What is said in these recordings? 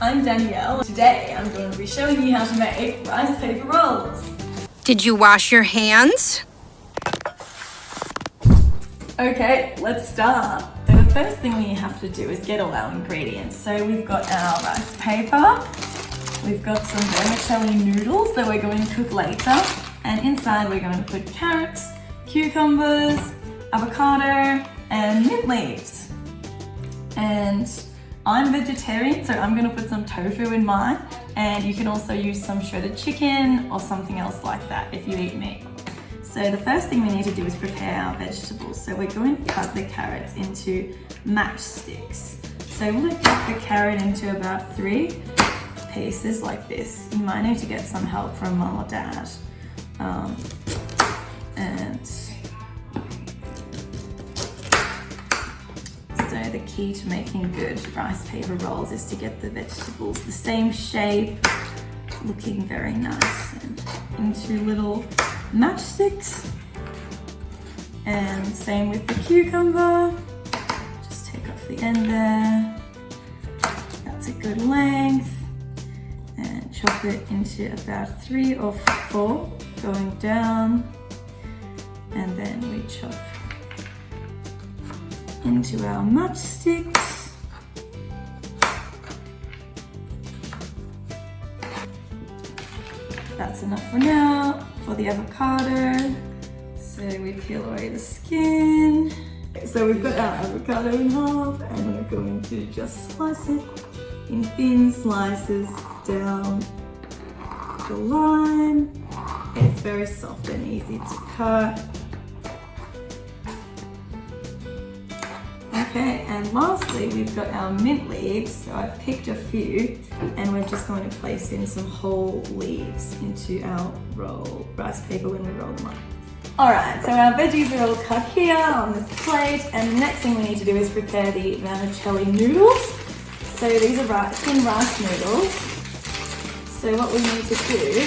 I'm Danielle. Today I'm going to be showing you how to make rice paper rolls. Did you wash your hands? Okay, let's start. So the first thing we have to do is get all our ingredients. So we've got our rice paper, we've got some vermicelli noodles that we're going to cook later, and inside we're going to put carrots, cucumbers, avocado, and mint leaves. And I'm vegetarian, so I'm going to put some tofu in mine, and you can also use some shredded chicken or something else like that if you eat meat. So the first thing we need to do is prepare our vegetables. So we're going to cut the carrots into matchsticks. So we're going to cut the carrot into about 3 pieces like this. You might need to get some help from mum or dad. So the key to making good rice paper rolls is to get the vegetables the same shape, looking very nice, and into little matchsticks. And same with the cucumber. Just take off the end there. That's a good length. And chop it into about 3 or 4 going down. And then we chop into our matchsticks. That's enough for now. For the avocado, so we peel away the skin. So we've got our avocado in half, and we're going to just slice it in thin slices down the line. It's very soft and easy to cut. Okay, and lastly we've got our mint leaves. So I've picked a few, and we're just going to place in some whole leaves into our rice paper when we roll them up. Alright, so our veggies are all cut here on this plate, and the next thing we need to do is prepare the vermicelli noodles. So these are thin rice noodles. So what we need to do,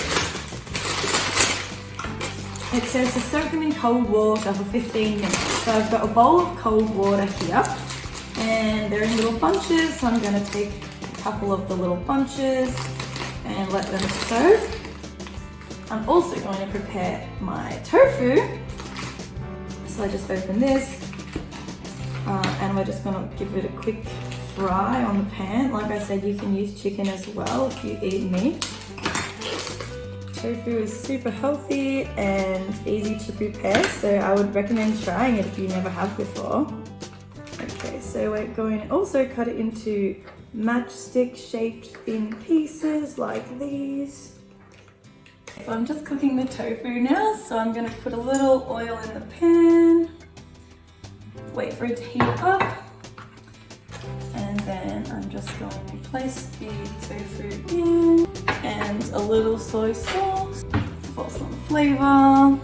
it says to soak them in cold water for 15 minutes. So I've got a bowl of cold water here, and they're in little bunches, so I'm going to take a couple of the little bunches and let them soak. I'm also going to prepare my tofu. So I just open this, and we're just going to give it a quick fry on the pan. Like I said, you can use chicken as well if you eat meat. Tofu is super healthy and easy to prepare, so I would recommend trying it if you never have before. Okay, so we're going to also cut it into matchstick shaped thin pieces like these. So I'm just cooking the tofu now, so I'm going to put a little oil in the pan, wait for it to heat up, and then I'm just going to place the tofu in, and a little soy sauce for some flavor,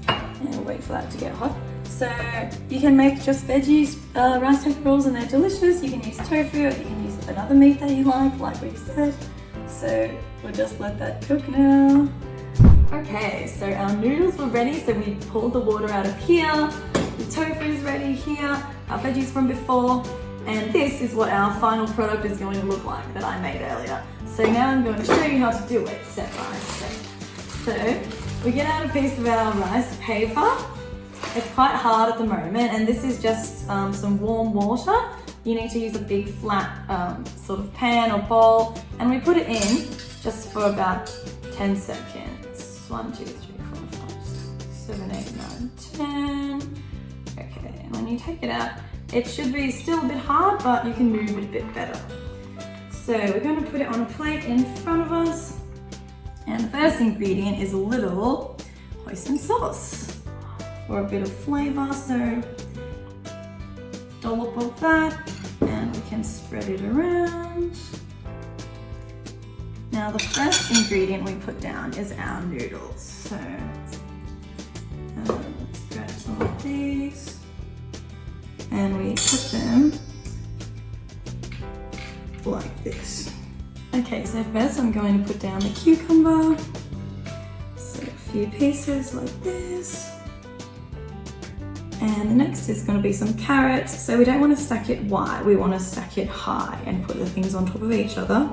and wait for that to get hot. So you can make just veggies rice paper rolls, and they're delicious. You can use tofu, or you can use another meat that you like we said. So we'll just let that cook now. Okay, so our noodles were ready, so we pulled the water out of here. The tofu is ready here, our veggies from before, and this is what our final product is going to look like that I made earlier. So now I'm going to show you how to do it step by step. So we get out a piece of our rice paper. It's quite hard at the moment, and this is just some warm water. You need to use a big flat sort of pan or bowl, and we put it in just for about 10 seconds. 1, 2, 3, 4, 5, 6, 7, 8, 9, 10. Okay, and when you take it out, it should be still a bit hard, but you can move it a bit better. So we're going to put it on a plate in front of us, and the first ingredient is a little hoisin sauce for a bit of flavor. So dollop of that, and we can spread it around. Now the first ingredient we put down is our noodles. So let's grab some of these, and we put them like this. Okay, so first I'm going to put down the cucumber. So a few pieces like this. And the next is going to be some carrots. So we don't want to stack it wide, we want to stack it high and put the things on top of each other.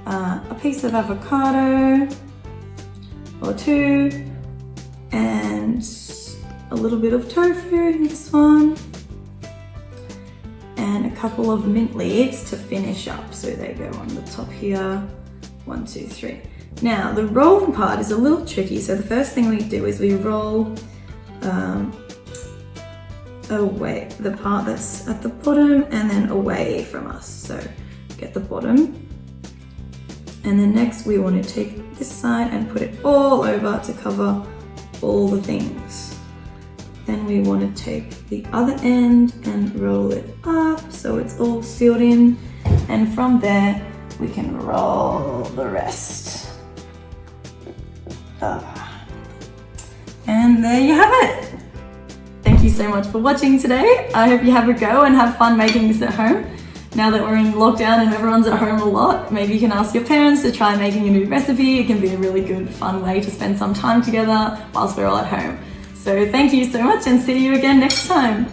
a piece of avocado or two, and a little bit of tofu in this one, and a couple of mint leaves to finish up. So they go on the top here. 1, 2, 3. Now the rolling part is a little tricky. So the first thing we do is we roll away the part that's at the bottom and then away from us. So get the bottom. And then next we want to take this side and put it all over to cover all the things. Then we want to take the other end and roll it up so it's all sealed in. And from there we can roll the rest. And there you have it. Thank you so much for watching today. I hope you have a go and have fun making this at home. Now that we're in lockdown and everyone's at home a lot, maybe you can ask your parents to try making a new recipe. It can be a really good, fun way to spend some time together whilst we're all at home. So thank you so much and see you again next time.